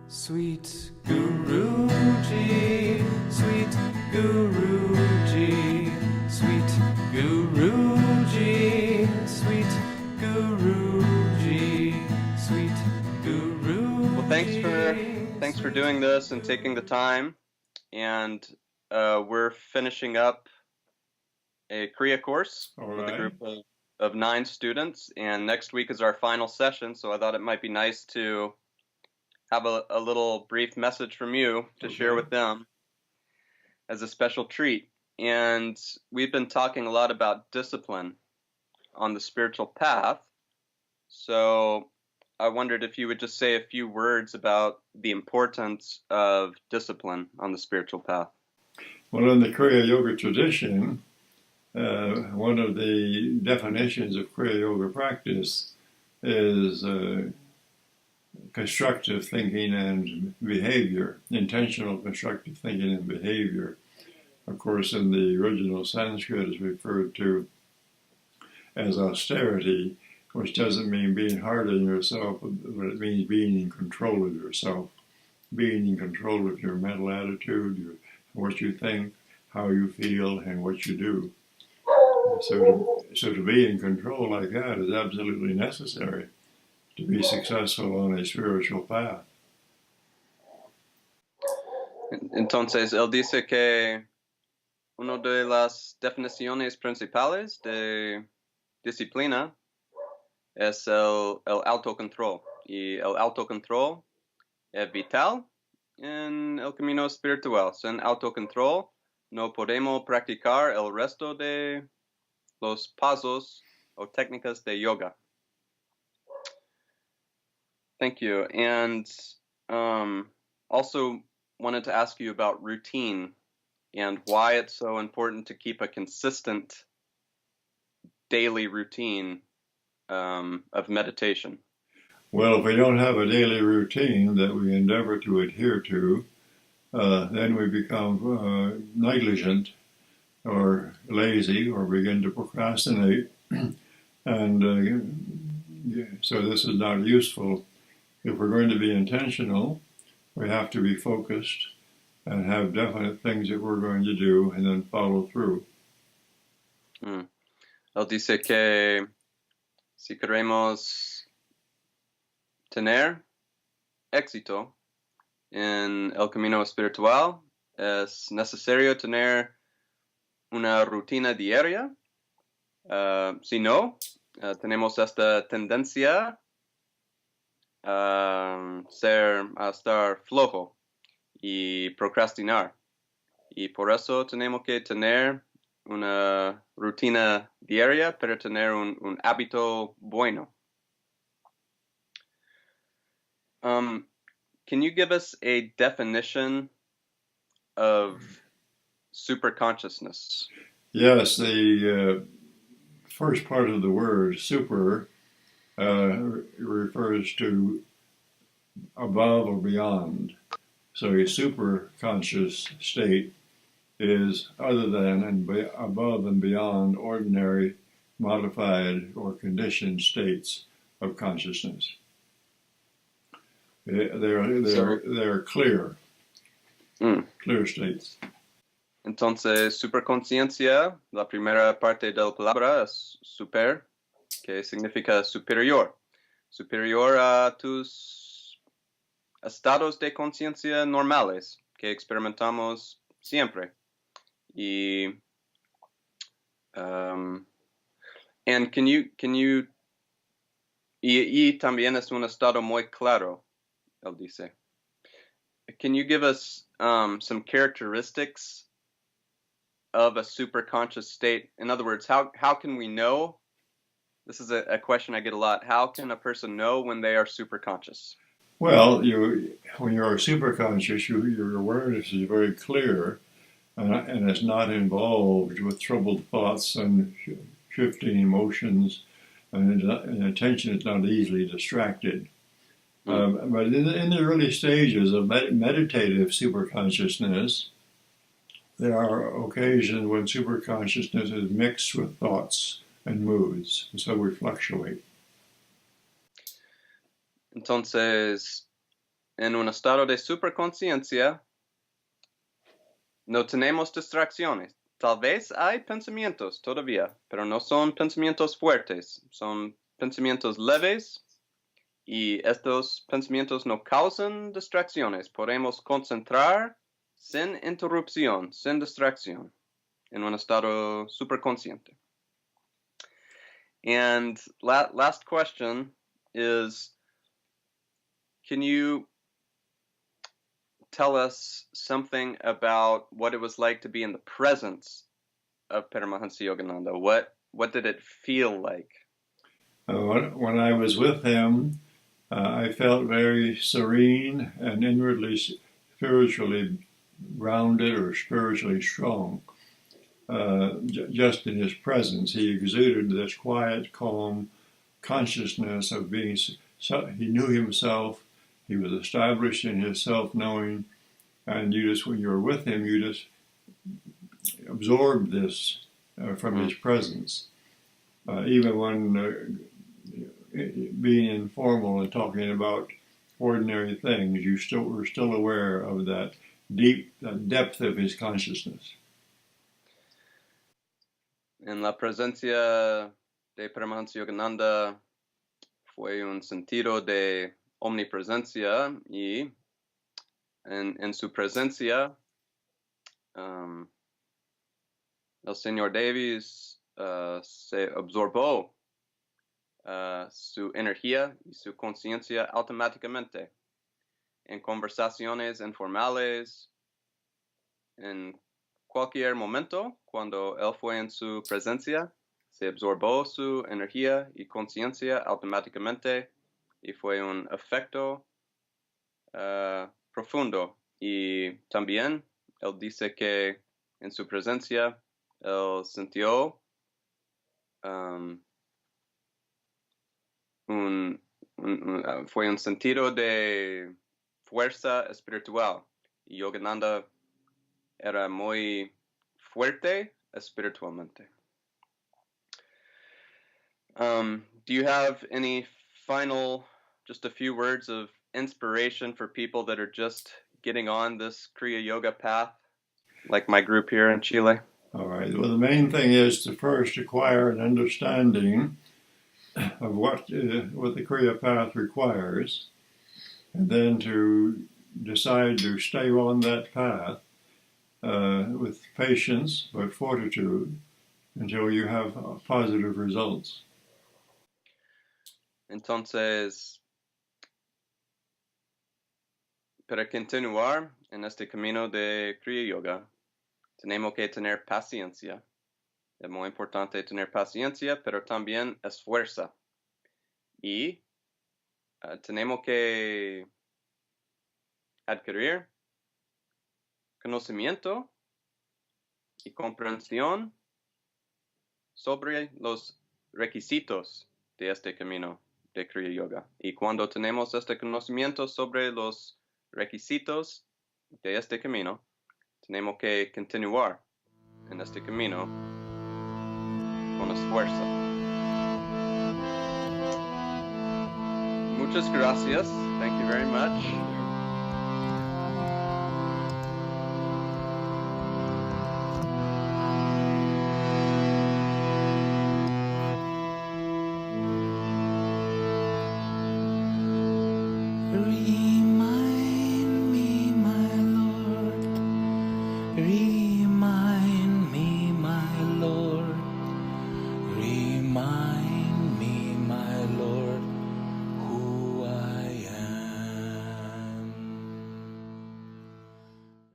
Sweet Guruji, sweet Guruji, sweet Guruji, sweet Guruji, sweet Guruji. Well, thanks for doing this and taking the time. And we're finishing up a Kriya course with a group of 9 students, and next week is our final session. So I thought it might be nice to have a little brief message from you to share with them as a special treat. And we've been talking a lot about discipline on the spiritual path. So I wondered if you would just say a few words about the importance of discipline on the spiritual path. Well, in the Kriya Yoga tradition, one of the definitions of Kriya Yoga practice is constructive thinking and behavior, intentional constructive thinking and behavior. Of course, in the original Sanskrit is referred to as austerity, which doesn't mean being hard on yourself, but it means being in control of yourself, being in control of your mental attitude, what you think, how you feel, and what you do. So to be in control like that is absolutely necessary to be successful on a spiritual path. Entonces, él dice que una de las definiciones principales de disciplina es el autocontrol. Y el autocontrol es vital en el camino espiritual. Sin autocontrol no podemos practicar el resto de los pasos o técnicas de yoga. Thank you. And also wanted to ask you about routine and why it's so important to keep a consistent daily routine of meditation. Well, if we don't have a daily routine that we endeavor to adhere to, then we become negligent or lazy or begin to procrastinate. And so this is not useful. If we're going to be intentional, we have to be focused and have definite things that we're going to do and then follow through. Él dice que si queremos tener éxito en el camino espiritual, es necesario tener una rutina diaria. Si no, tenemos esta tendencia a estar flojo y procrastinar. Y por eso tenemos que tener una rutina diaria para tener un hábito bueno. Can you give us a definition of superconsciousness? Yes, the first part of the word, super, refers to above or beyond. So a super conscious state is other than and above and beyond ordinary, modified, or conditioned states of consciousness. They're clear, clear states. Entonces, superconciencia, la primera parte de la palabra es super, que significa superior. Superior a tus estados de conciencia normales que experimentamos siempre. Y and can you y también es un estado muy claro, él dice. Can you give us some characteristics of a superconscious state? In other words, how can we know? This is a question I get a lot. How can a person know when they are superconscious? Well, when you are superconscious, your awareness is very clear, and it's not involved with troubled thoughts and shifting emotions, and attention is not easily distracted. But in the early stages of meditative superconsciousness, there are occasions when superconsciousness is mixed with thoughts and moods, so we fluctuate. Entonces, en un estado de superconciencia, no tenemos distracciones. Tal vez hay pensamientos todavía, pero no son pensamientos fuertes, son pensamientos leves y estos pensamientos no causan distracciones. Podemos concentrar sin interrupción, sin distracción, en un estado superconsciente. And last question is, can you tell us something about what it was like to be in the presence of Paramahansa Yogananda? What did it feel like? When I was with him, I felt very serene and inwardly spiritually grounded or spiritually strong. Just in his presence, he exuded this quiet, calm consciousness of being. He knew himself. He was established in his self-knowing, and when you were with him, you just absorbed this from his presence. Even when being informal and talking about ordinary things, you were still aware of that depth of his consciousness. En la presencia de Paramahansa Yogananda fue un sentido de omnipresencia y en su presencia el señor Davis se absorbó su energía y su conciencia automáticamente en conversaciones informales, en cualquier momento, cuando él fue en su presencia, se absorbó su energía y conciencia automáticamente y fue un efecto profundo. Y también él dice que en su presencia él sintió fue un sentido de fuerza espiritual. Y Yogananda era muy fuerte espiritualmente. Do you have any final, just a few words of inspiration for people that are just getting on this Kriya Yoga path, like my group here in Chile? All right. Well, the main thing is to first acquire an understanding of what the Kriya path requires, and then to decide to stay on that path with patience, but fortitude, until you have positive results. Entonces, para continuar en este camino de Kriya Yoga, tenemos que tener paciencia. Es muy importante tener paciencia, pero también esfuerzo. Y tenemos que adquirir conocimiento y comprensión sobre los requisitos de este camino de Kriya Yoga. Y cuando tenemos este conocimiento sobre los requisitos de este camino, tenemos que continuar en este camino con esfuerzo. Muchas gracias. Thank you very much.